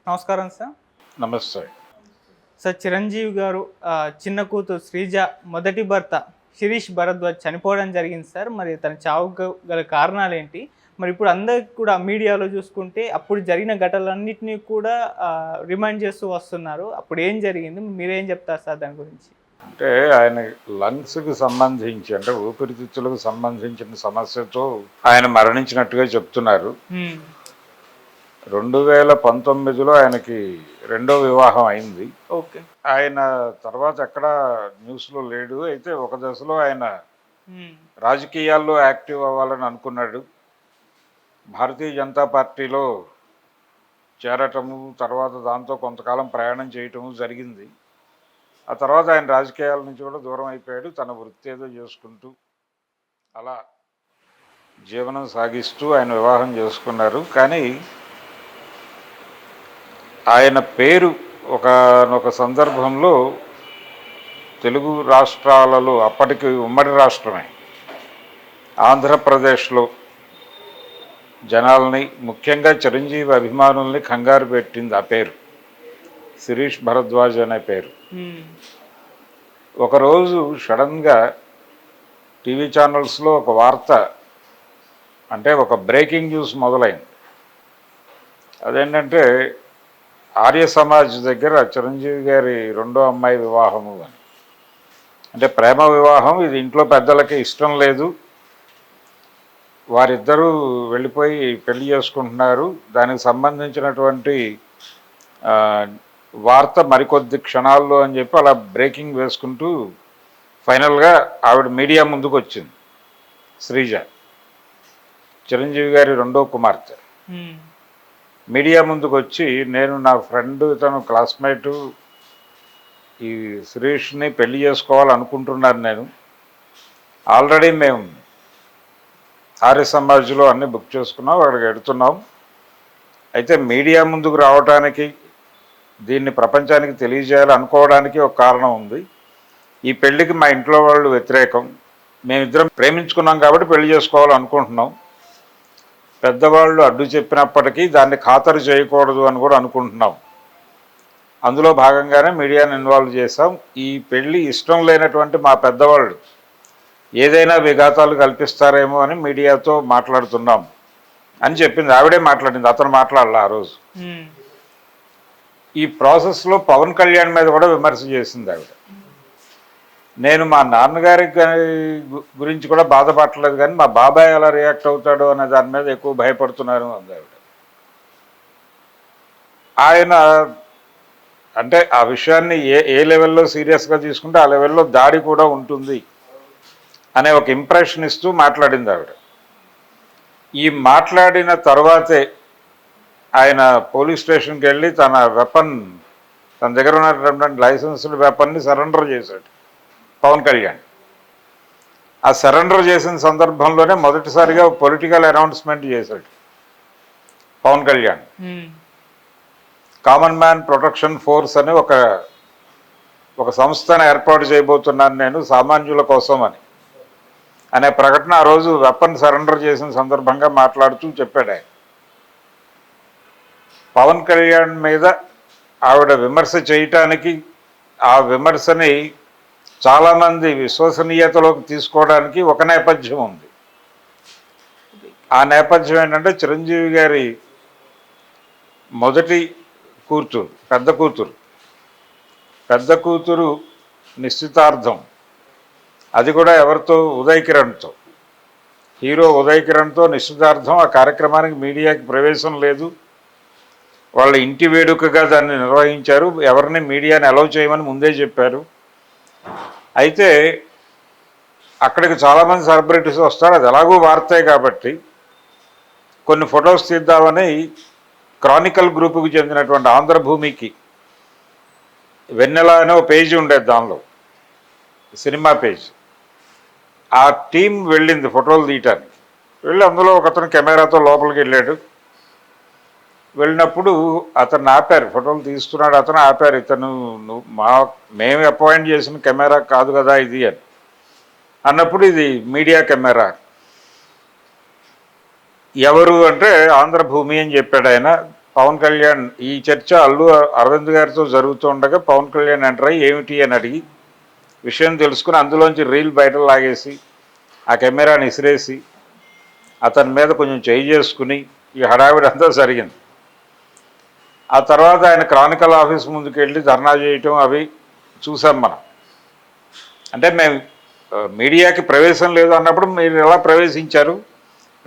నమస్కారం సార్. నమస్తే. సార్, చిరంజీవి గారు చిన్న కూతురు శ్రీజ మొదటి భర్త శిరీష్ భరద్వాజ్ చనిపోవడం జరిగింది సార్. మరి తన చావుకు గల కారణాలు ఏంటి? మరి ఇప్పుడు అందరికి కూడా మీడియాలో చూసుకుంటే అప్పుడు జరిగిన ఘటనలన్నింటినీ కూడా రిమైండ్ చేస్తూ వస్తున్నారు. అప్పుడు ఏం జరిగింది, మీరేం చెప్తారు సార్ దాని గురించి? అంటే ఆయన లంగ్స్కి సంబంధించి, అంటే ఊపిరితిత్తులకు సంబంధించిన సమస్యతో ఆయన మరణించినట్టుగా చెప్తున్నారు. 2019లో ఆయనకి రెండో వివాహం అయింది. ఓకే. ఆయన తర్వాత ఎక్కడ న్యూస్లో లేడు. అయితే ఒక దశలో ఆయన రాజకీయాల్లో యాక్టివ్ అవ్వాలని అనుకున్నాడు. భారతీయ జనతా పార్టీలో చేరటము, తర్వాత దాంతో కొంతకాలం ప్రయాణం చేయటము జరిగింది. ఆ తర్వాత ఆయన రాజకీయాల నుంచి కూడా దూరం అయిపోయాడు. తన వృత్తి ఏదో చేసుకుంటూ అలా జీవనం సాగిస్తూ ఆయన వివాహం చేసుకున్నారు. కానీ ఆయన పేరు ఒకనొక సందర్భంలో తెలుగు రాష్ట్రాలలో, అప్పటికి ఉమ్మడి రాష్ట్రమే, ఆంధ్రప్రదేశ్లో జనాల్ని, ముఖ్యంగా చిరంజీవి అభిమానుల్ని కంగారు పెట్టింది ఆ పేరు, శిరీష్ భరద్వాజ్ అనే పేరు. ఒకరోజు సడన్గా టీవీ ఛానల్స్లో ఒక వార్త, అంటే ఒక బ్రేకింగ్ న్యూస్ మొదలైంది. అదేంటంటే ఆర్య సమాజ్ దగ్గర చిరంజీవి గారి రెండో అమ్మాయి వివాహము అని. అంటే ప్రేమ వివాహం, ఇది ఇంట్లో పెద్దలకి ఇష్టం లేదు, వారిద్దరూ వెళ్ళిపోయి పెళ్లి చేసుకుంటున్నారు, దానికి సంబంధించినటువంటి వార్త మరికొద్ది క్షణాల్లో అని చెప్పి అలా బ్రేకింగ్ వేసుకుంటూ ఫైనల్గా ఆవిడ మీడియా ముందుకు వచ్చింది. శ్రీజ, చిరంజీవి గారి రెండో కుమార్తె, మీడియా ముందుకు వచ్చి, నేను నా ఫ్రెండ్, తను క్లాస్మేటు, ఈ శిరీష్ని పెళ్లి చేసుకోవాలనుకుంటున్నాను, నేను ఆల్రెడీ మేము ఆర్య సమాజ్లో అన్నీ బుక్ చేసుకున్నాం, అక్కడికి వెడుతున్నాం. అయితే మీడియా ముందుకు రావడానికి, దీన్ని ప్రపంచానికి తెలియజేయాలనుకోవడానికి ఒక కారణం ఉంది. ఈ పెళ్ళికి మా ఇంట్లో వాళ్ళు వ్యతిరేకం, మేమిద్దరం ప్రేమించుకున్నాం కాబట్టి పెళ్లి చేసుకోవాలనుకుంటున్నాం. పెద్దవాళ్ళు అడ్డు చెప్పినప్పటికీ దాన్ని ఖాతరు చేయకూడదు అని కూడా అనుకుంటున్నాం. అందులో భాగంగానే మీడియాను ఇన్వాల్వ్ చేశాం. ఈ పెళ్ళి ఇష్టం లేనటువంటి మా పెద్దవాళ్ళు ఏదైనా విఘాతాలు కల్పిస్తారేమో అని మీడియాతో మాట్లాడుతున్నాం అని చెప్పింది. ఆవిడే మాట్లాడింది, అతను మాట్లాడాల ఆ రోజు. ఈ ప్రాసెస్లో పవన్ కళ్యాణ్ మీద కూడా విమర్శ చేసింది ఆవిడ. నేను మా నాన్నగారి గురించి కూడా బాధపడలేదు, కానీ మా బాబాయ్ ఎలా రియాక్ట్ అవుతాడో అనే దాని మీద ఎక్కువ భయపడుతున్నాను అంది ఆవిడ. ఆయన అంటే ఆ విషయాన్ని ఏ లెవెల్లో సీరియస్గా తీసుకుంటే ఆ లెవెల్లో దాడి కూడా ఉంటుంది అనే ఒక ఇంప్రెషన్ ఇస్తూ మాట్లాడింది ఆవిడ. ఈ మాట్లాడిన తర్వాతే ఆయన పోలీస్ స్టేషన్కి వెళ్ళి తన దగ్గర ఉన్నటువంటి లైసెన్స్డ్ వెపన్ని సరెండర్ చేశాడు పవన్ కళ్యాణ్. ఆ సరెండర్ చేసిన సందర్భంలోనే మొదటిసారిగా పొలిటికల్ అనౌన్స్మెంట్ చేశాడు Pawan Kalyan. Common man protection force అని ఒక సంస్థను ఏర్పాటు చేయబోతున్నాను నేను సామాన్యుల కోసం అనే ప్రకటన ఆ రోజు వెపన్ సరెండర్ చేసిన సందర్భంగా మాట్లాడుతూ చెప్పాడు ఆయన. పవన్ కళ్యాణ్ మీద ఆవిడ విమర్శ చేయటానికి, ఆ విమర్శని చాలామంది విశ్వసనీయతలోకి తీసుకోవడానికి ఒక నేపథ్యం ఉంది. ఆ నేపథ్యం ఏంటంటే చిరంజీవి గారి మొదటి కూతురు, పెద్ద కూతురు నిశ్చితార్థం, అది కూడా ఎవరితో, ఉదయ్ కిరణ్తో, హీరో ఉదయ్ కిరణ్తో నిశ్చితార్థం. ఆ కార్యక్రమానికి మీడియాకి ప్రవేశం లేదు, వాళ్ళ ఇంటి వేడుకగా దాన్ని నిర్వహించారు. ఎవరిని మీడియాని అలౌ చేయమని ముందే చెప్పారు. అయితే అక్కడికి చాలామంది సెలబ్రిటీస్ వస్తారు, అది ఎలాగూ వార్తే కాబట్టి కొన్ని ఫొటోస్ తీద్దామని క్రానికల్ గ్రూపుకి చెందినటువంటి ఆంధ్రభూమికి వెన్నెల అనే ఒక పేజీ ఉండేది, దానిలో సినిమా పేజ్. ఆ టీం వెళ్ళింది ఫోటోలు తీయటానికి. వెళ్ళి అందులో ఒకతను కెమెరాతో లోపలికి వెళ్ళాడు. వెళ్ళినప్పుడు అతను ఆపారు, ఫోటోలు తీస్తున్నాడు అతను ఆపారు. ఇతను మేము అపాయింట్ చేసిన కెమెరా కాదు కదా ఇది అని అన్నప్పుడు, ఇది మీడియా కెమెరా. ఎవరు అంటే ఆంధ్రభూమి అని చెప్పాడు ఆయన. పవన్ కళ్యాణ్ ఈ చర్చ అల్లు అరవింద్ గారితో జరుగుతుండగా పవన్ కళ్యాణ్ ఎంటర్ అయ్యి ఏమిటి అని అడిగి విషయం తెలుసుకుని అందులోంచి రీల్ బయట లాగేసి ఆ కెమెరాని ఇసిరేసి అతని మీద కొంచెం చేయి చేసుకుని ఈ హడావిడి అంతా జరిగింది. ఆ తర్వాత ఆయన క్రానికల్ ఆఫీస్ ముందుకు వెళ్ళి ధర్నా చేయటం అవి చూసాం మనం. అంటే మేము మీడియాకి ప్రవేశం లేదు అన్నప్పుడు మీరు ఎలా ప్రవేశించారు,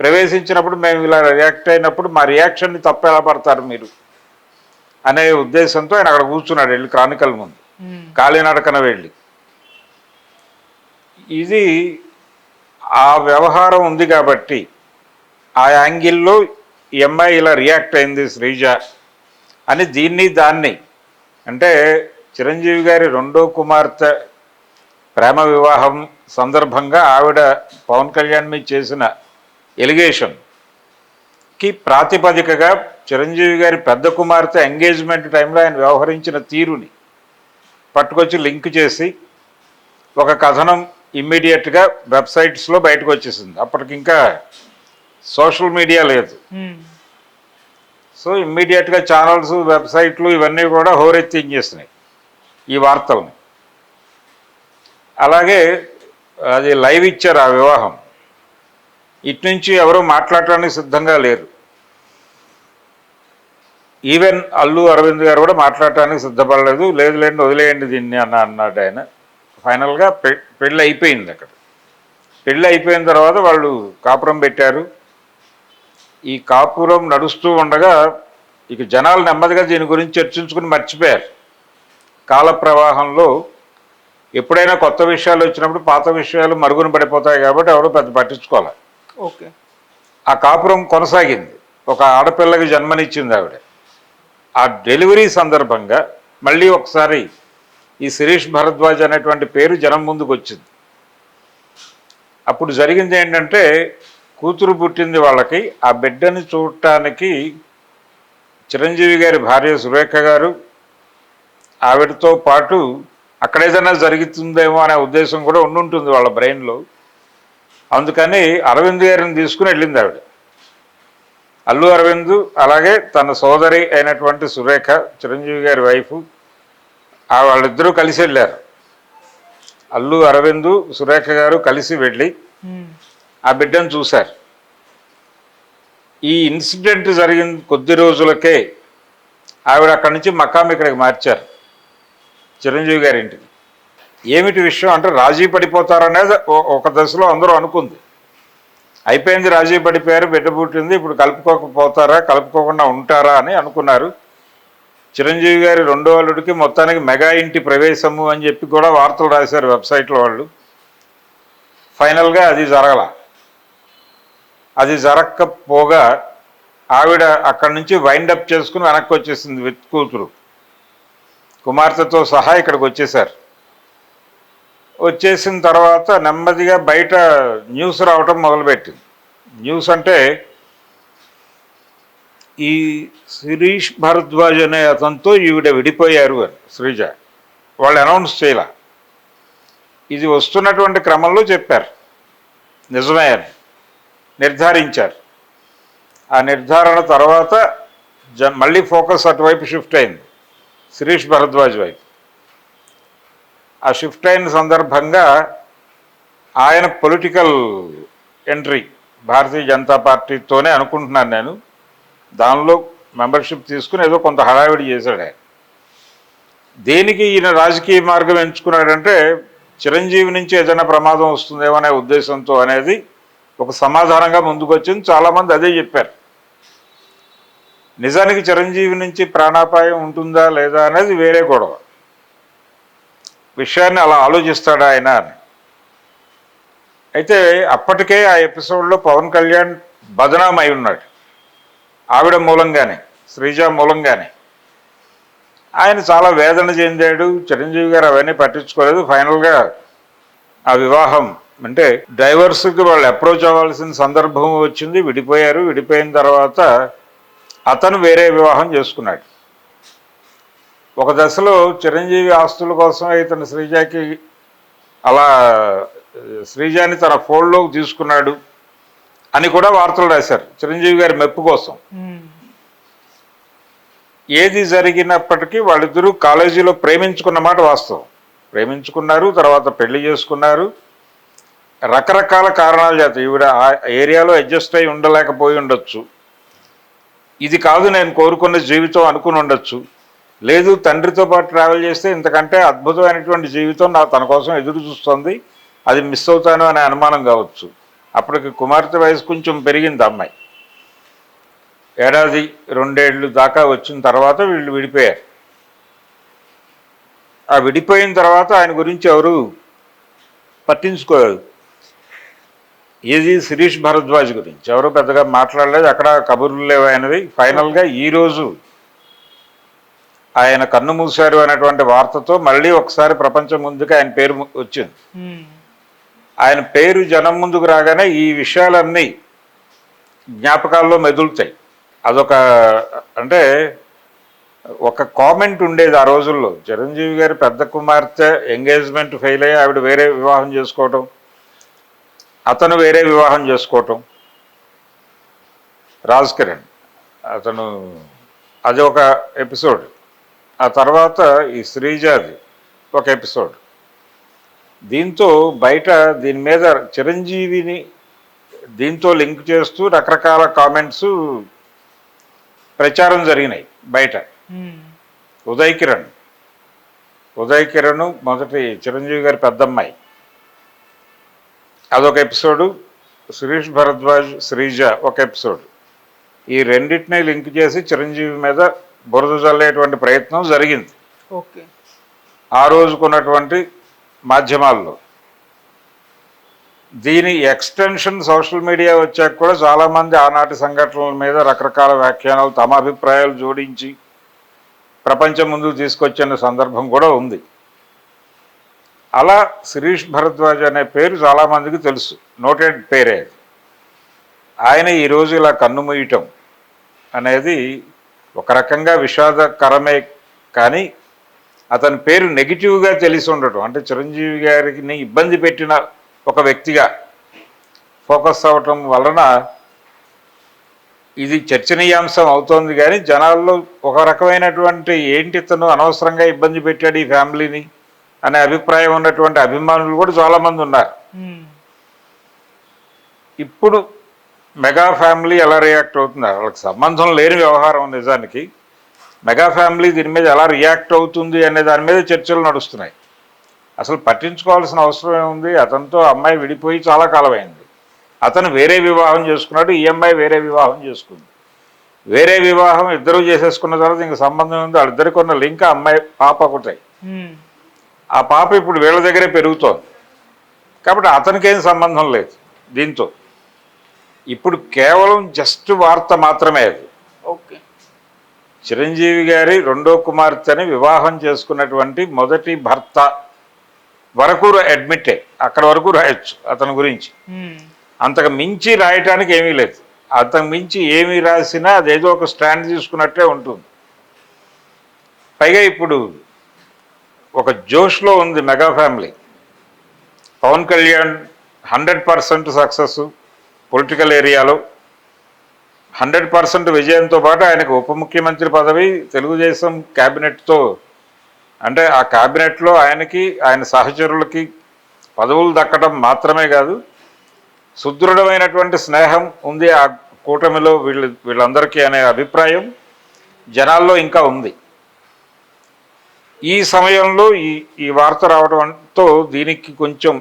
ప్రవేశించినప్పుడు మేము ఇలా రియాక్ట్ అయినప్పుడు మా రియాక్షన్ని తప్పు ఎలా పడతారు మీరు అనే ఉద్దేశంతో ఆయన అక్కడ కూర్చున్నాడు వెళ్ళి క్రానికల్ ముందు కాలినడకన వెళ్ళి. ఇది ఆ వ్యవహారం ఉంది కాబట్టి ఆ యాంగిల్లో ఈ అమ్మాయి ఇలా రియాక్ట్ అయింది శ్రీజ అని దీన్ని దాన్ని అంటే చిరంజీవి గారి రెండో కుమార్తె ప్రేమ వివాహం సందర్భంగా ఆవిడ పవన్ కళ్యాణ్ మీద చేసిన ఎలిగేషన్కి ప్రాతిపదికగా చిరంజీవి గారి పెద్ద కుమార్తె ఎంగేజ్మెంట్ టైంలో ఆయన వ్యవహరించిన తీరుని పట్టుకొచ్చి లింక్ చేసి ఒక కథనం ఇమ్మీడియట్గా వెబ్సైట్స్లో బయటకు వచ్చేసింది. అప్పటికి ఇంకా సోషల్ మీడియా లేదు. సో ఇమ్మీడియట్గా ఛానల్స్ వెబ్సైట్లు ఇవన్నీ కూడా హోరెత్తించేసినాయి ఈ వార్తల్ని. అలాగే అది లైవ్ ఇచ్చారు ఆ వివాహం. ఇటు నుంచి ఎవరు మాట్లాడటానికి సిద్ధంగా లేరు. ఈవెన్ అల్లు అరవింద్ గారు కూడా మాట్లాడటానికి సిద్ధపడలేదు. లేదులేండి వదిలేయండి దీన్ని అన్నాడు ఆయన. ఫైనల్గా పెళ్ళి అయిపోయింది. అక్కడ పెళ్ళి అయిపోయిన తర్వాత వాళ్ళు కాపురం పెట్టారు. ఈ కాపురం నడుస్తూ ఉండగా ఇక జనాలు నెమ్మదిగా దీని గురించి చర్చించుకుని మర్చిపోయారు. కాల ప్రవాహంలో ఎప్పుడైనా కొత్త విషయాలు వచ్చినప్పుడు పాత విషయాలు మరుగున పడిపోతాయి కాబట్టి ఎవరు పెద్ద పట్టించుకోవాలి. ఓకే. ఆ కాపురం కొనసాగింది. ఒక ఆడపిల్లకి జన్మనిచ్చింది ఆవిడ. ఆ డెలివరీ సందర్భంగా మళ్ళీ ఒకసారి ఈ శిరీష్ భరద్వాజ్ అనేటువంటి పేరు జనం ముందుకు వచ్చింది. అప్పుడు జరిగింది ఏంటంటే కూతురు పుట్టింది వాళ్ళకి. ఆ బిడ్డని చూడటానికి చిరంజీవి గారి భార్య సురేఖ గారు ఆవిడతో పాటు అక్కడ ఏదైనా జరుగుతుందేమో అనే ఉద్దేశం కూడా ఉండుంటుంది వాళ్ళ బ్రెయిన్లో. అందుకని అరవింద్ గారిని తీసుకుని వెళ్ళింది ఆవిడ. అల్లు అరవింద్ అలాగే తన సోదరి అయినటువంటి సురేఖ చిరంజీవి గారి వైఫ్ వాళ్ళిద్దరూ కలిసి వెళ్ళారు. అల్లు అరవింద్ సురేఖ గారు కలిసి వెళ్ళి ఆ బిడ్డను చూశారు. ఈ ఇన్సిడెంట్ జరిగిన కొద్ది రోజులకే ఆవిడ అక్కడి నుంచి మకాం ఇక్కడికి మార్చారు చిరంజీవి గారి ఇంటికి. ఏమిటి విషయం అంటే రాజీ పడిపోతారనేది ఒక దశలో అందరూ అనుకుంది. అయిపోయింది, రాజీ పడిపోయారు, బిడ్డ పుట్టింది, ఇప్పుడు కలుపుకోకపోతారా కలుపుకోకుండా ఉంటారా అని అనుకున్నారు. చిరంజీవి గారి రెండో అల్లుడికి మొత్తానికి మెగా ఇంటి ప్రవేశము అని చెప్పి కూడా వార్తలు రాశారు వెబ్సైట్లో వాళ్ళు. ఫైనల్గా అది జరగల. అది జరగకపోగా ఆవిడ అక్కడి నుంచి వైండప్ చేసుకుని వెనక్కి వచ్చేసింది విత్ కూతురు కుమార్తెతో సహా ఇక్కడికి వచ్చేసారు. వచ్చేసిన తర్వాత నెమ్మదిగా బయట న్యూస్ రావటం మొదలుపెట్టింది. న్యూస్ అంటే ఈ శిరీష్ భరద్వాజ్ అనే అతనితో ఈవిడ విడిపోయారు అని శ్రీజ వాళ్ళు అనౌన్స్ చేయాల. ఇది వస్తున్నటువంటి క్రమంలో చెప్పారు, నిజమే అని నిర్ధారించారు. ఆ నిర్ధారణ తర్వాత మళ్ళీ ఫోకస్ అటువైపు షిఫ్ట్ అయింది, శిరీష్ భరద్వాజ్ వైపు. ఆ షిఫ్ట్ అయిన సందర్భంగా ఆయన పొలిటికల్ ఎంట్రీ భారతీయ జనతా పార్టీతోనే అనుకుంటున్నాను నేను. దానిలో మెంబర్షిప్ తీసుకుని ఏదో కొంత హడావిడి చేశాడు ఆయన. దేనికి ఈయన రాజకీయ మార్గం ఎంచుకున్నాడంటే చిరంజీవి నుంచి ఏదైనా ప్రమాదం వస్తుందేమో అనే ఉద్దేశంతో అనేది ఒక సమాధానంగా ముందుకు వచ్చింది. చాలామంది అదే చెప్పారు. నిజానికి చిరంజీవి నుంచి ప్రాణాపాయం ఉంటుందా లేదా అనేది వేరే గొడవ. విషయాన్ని అలా ఆలోచిస్తాడా ఆయన అని. అయితే అప్పటికే ఆ ఎపిసోడ్లో పవన్ కళ్యాణ్ బదనాం అయి ఉన్నాడు. ఆవిడ మూలంగానే, శ్రీజ మూలంగానే ఆయన చాలా వేదన చెందాడు. చిరంజీవి గారు అవన్నీ పట్టించుకోలేదు. ఫైనల్గా ఆ వివాహం అంటే డైవర్స్కి వాళ్ళు అప్రోచ్ అవ్వాల్సిన సందర్భం వచ్చింది. విడిపోయారు. విడిపోయిన తర్వాత అతను వేరే వివాహం చేసుకున్నాడు. ఒక దశలో చిరంజీవి ఆస్తుల కోసం ఇతను శ్రీజాకి అలా శ్రీజాని తన ఫోల్డ్లోకి తీసుకున్నాడు అని కూడా వార్తలు రాశారు చిరంజీవి గారి మెప్పు కోసం. ఏది జరిగినప్పటికీ వాళ్ళిద్దరూ కాలేజీలో ప్రేమించుకున్న మాట వాస్తవం. ప్రేమించుకున్నారు, తర్వాత పెళ్లి చేసుకున్నారు. రకరకాల కారణాల చేత ఈవిడ ఆ ఏరియాలో అడ్జస్ట్ అయి ఉండలేకపోయి ఉండొచ్చు. ఇది కాదు నేను కోరుకున్న జీవితం అనుకుని ఉండొచ్చు. లేదు, తండ్రితో పాటు ట్రావెల్ చేస్తే ఇంతకంటే అద్భుతమైనటువంటి జీవితం తన కోసం ఎదురు చూస్తుంది, అది మిస్ అవుతాను అనే అనుమానం కావచ్చు. అప్పటికి కుమార్తె వయసు కొంచెం పెరిగింది. అమ్మాయి 1-2 ఏళ్ళు దాకా వచ్చిన తర్వాత వీళ్ళు విడిపోయారు. ఆ విడిపోయిన తర్వాత ఆయన గురించి ఎవరు పట్టించుకోలేదు. ఏది శిరీష్ భరద్వాజ్ గురించి ఎవరు పెద్దగా మాట్లాడలేదు. అక్కడ కబుర్లు లేవు ఆయనవి. ఫైనల్గా ఈరోజు ఆయన కన్ను మూశారు అనేటువంటి వార్తతో మళ్ళీ ఒకసారి ప్రపంచం ముందుకు ఆయన పేరు వచ్చింది. ఆయన పేరు జనం ముందుకు రాగానే ఈ విషయాలన్నీ జ్ఞాపకాల్లో మెదులుతాయి. అదొక అంటే ఒక కామెంట్ ఉండేది ఆ రోజుల్లో. చిరంజీవి గారి పెద్ద కుమార్తె ఎంగేజ్మెంట్ ఫెయిల్ అయ్యి ఆవిడ వేరే వివాహం చేసుకోవటం, అతను వేరే వివాహం చేసుకోవటం, రాజ్ కిరణ్ అతను, అది ఒక ఎపిసోడ్. ఆ తర్వాత ఈ శ్రీజాది ఒక ఎపిసోడ్. దీంతో బయట దీని మీద చిరంజీవిని దీంతో లింక్ చేస్తూ రకరకాల కామెంట్స్ ప్రచారం జరిగినాయి బయట. ఉదయ్ కిరణ్ మొదటి చిరంజీవి గారి పెద్దమ్మాయి, అదొక ఎపిసోడు. శిరీష్ భరద్వాజ్ శ్రీజ ఒక ఎపిసోడ్. ఈ రెండింటినీ లింక్ చేసి చిరంజీవి మీద బురద జల్లేటువంటి ప్రయత్నం జరిగింది ఓకే ఆ రోజుకున్నటువంటి మాధ్యమాల్లో. దీని ఎక్స్టెన్షన్ సోషల్ మీడియా వచ్చాక కూడా చాలామంది ఆనాటి సంఘటనల మీద రకరకాల వ్యాఖ్యానాలు, తమ అభిప్రాయాలు జోడించి ప్రపంచం ముందుకు తీసుకొచ్చిన సందర్భం కూడా ఉంది. అలా శిరీష్ భరద్వాజ్ అనే పేరు చాలామందికి తెలుసు, నోటెడ్ పేరే. ఆయన ఈరోజు ఇలా కన్నుమూయటం అనేది ఒక రకంగా విషాదకరమే. కానీ అతని పేరు నెగిటివ్గా తెలిసి ఉండటం, అంటే చిరంజీవి గారిని ఇబ్బంది పెట్టిన ఒక వ్యక్తిగా ఫోకస్ అవ్వటం వలన ఇది చర్చనీయాంశం అవుతోంది. కానీ జనాల్లో ఒక రకమైనటువంటి ఏంటి ఇతను అనవసరంగా ఇబ్బంది పెట్టాడు ఈ ఫ్యామిలీని అనే అభిప్రాయం ఉన్నటువంటి అభిమానులు కూడా చాలామంది ఉన్నారు. ఇప్పుడు మెగా ఫ్యామిలీ ఎలా రియాక్ట్ అవుతున్నారు, వాళ్ళకి సంబంధం లేని వ్యవహారం నిజానికి. మెగా ఫ్యామిలీ దీని మీద ఎలా రియాక్ట్ అవుతుంది అనే దాని మీద చర్చలు నడుస్తున్నాయి. అసలు పట్టించుకోవాల్సిన అవసరం ఏముంది? అతనితో అమ్మాయి విడిపోయి చాలా కాలం అయింది. అతను వేరే వివాహం చేసుకున్నాడు, ఈ అమ్మాయి వేరే వివాహం చేసుకుంది. వేరే వివాహం ఇద్దరు చేసేసుకున్న తర్వాత ఇంక సంబంధం ఉంది. వాళ్ళిద్దరికి ఉన్న లింక్ అమ్మాయి పాప ఒకటే. ఆ పాప ఇప్పుడు వీళ్ళ దగ్గరే పెరుగుతోంది. కాబట్టి అతనికి ఏం సంబంధం లేదు దీంతో. ఇప్పుడు కేవలం జస్ట్ వార్త మాత్రమే అది. ఓకే, చిరంజీవి గారి రెండో కుమార్తెని వివాహం చేసుకున్నటువంటి మొదటి భర్త వరకు అడ్మిటే, అక్కడ వరకు రాయొచ్చు అతని గురించి. అంతకు మించి రాయటానికి ఏమీ లేదు. అంతకు మించి ఏమి రాసినా అదేదో ఒక స్టాండ్ తీసుకున్నట్టే ఉంటుంది. పైగా ఇప్పుడు ఒక జోష్లో ఉంది mega family. Pawan Kalyan 100% success political ఏరియాలో, 100% విజయంతో పాటు ఆయనకు ఉప ముఖ్యమంత్రి పదవి తెలుగుదేశం క్యాబినెట్తో, అంటే ఆ క్యాబినెట్లో ఆయనకి ఆయన సహచరులకి పదవులు దక్కడం మాత్రమే కాదు, సుదృఢమైనటువంటి స్నేహం ఉంది ఆ కూటమిలో వీళ్ళందరికీ అనే అభిప్రాయం జనాల్లో ఇంకా ఉంది. ఈ సమయంలో ఈ వార్త రావడంతో దీనికి కొంచెం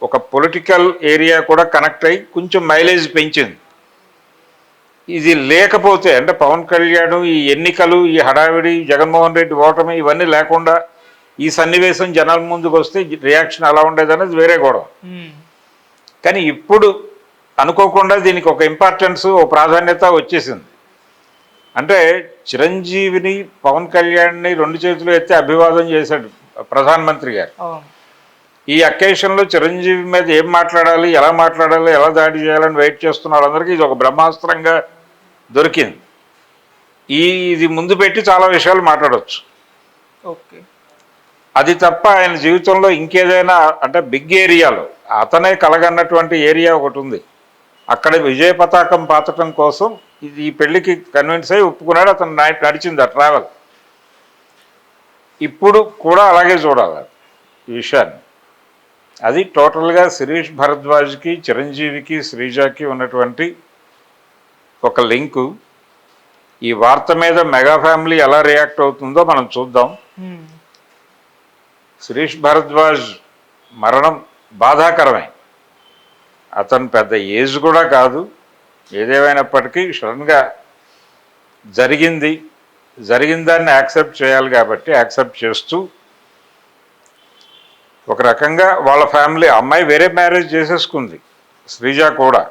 ఒక పొలిటికల్ ఏరియా కూడా కనెక్ట్ అయ్యి కొంచెం మైలేజ్ పెంచింది. ఇది లేకపోతే, అంటే పవన్ కళ్యాణ్ ఈ ఎన్నికలు, ఈ హడావిడి, జగన్మోహన్ రెడ్డి ఓటమి ఇవన్నీ లేకుండా ఈ సన్నివేశం జనాల ముందుకు వస్తే రియాక్షన్ ఎలా ఉండేదనేది వేరే గొడవ. కానీ ఇప్పుడు అనుకోకుండా దీనికి ఒక ఇంపార్టెన్స్, ఒక ప్రాధాన్యత వచ్చేసింది. అంటే చిరంజీవిని, పవన్ కళ్యాణ్ని 2 చేతులు ఎత్తి అభివాదం చేశాడు ప్రధానమంత్రి గారు. ఈ అకేషన్లో చిరంజీవి మీద ఏం మాట్లాడాలి, ఎలా మాట్లాడాలి, ఎలా దాడి చేయాలని వెయిట్ చేస్తున్న వాళ్ళందరికీ ఇది ఒక బ్రహ్మాస్త్రంగా దొరికింది. ఇది ముందు పెట్టి చాలా విషయాలు మాట్లాడవచ్చు. ఓకే, అది తప్ప ఆయన జీవితంలో ఇంకేదైనా, అంటే బిగ్ ఏరియాలో అతనే కలగన్నటువంటి ఏరియా ఒకటి ఉంది. అక్కడ విజయ పతాకం పాతటం కోసం ఇది ఈ పెళ్ళికి కన్విన్స్ అయ్యి ఒప్పుకున్నాడు. అతను నడిచింది ఆ ట్రావెల్. ఇప్పుడు కూడా అలాగే చూడాలి ఈ విషయాన్ని. అది టోటల్గా శిరీష్ భరద్వాజ్కి, చిరంజీవికి, శ్రీజాకి ఉన్నటువంటి ఒక లింకు. ఈ వార్త మీద మెగా ఫ్యామిలీ ఎలా రియాక్ట్ అవుతుందో మనం చూద్దాం. శిరీష్ భరద్వాజ్ మరణం బాధాకరమే. అతను పెద్ద ఏజ్ కూడా కాదు. ఏదేమైనప్పటికీ సడన్గా జరిగిన దాన్ని యాక్సెప్ట్ చేయాలి కాబట్టి యాక్సెప్ట్ చేస్తూ ఒక రకంగా వాళ్ళ ఫ్యామిలీ, అమ్మాయి వేరే మ్యారేజ్ చేసేసుకుంది, శ్రీజ కూడా.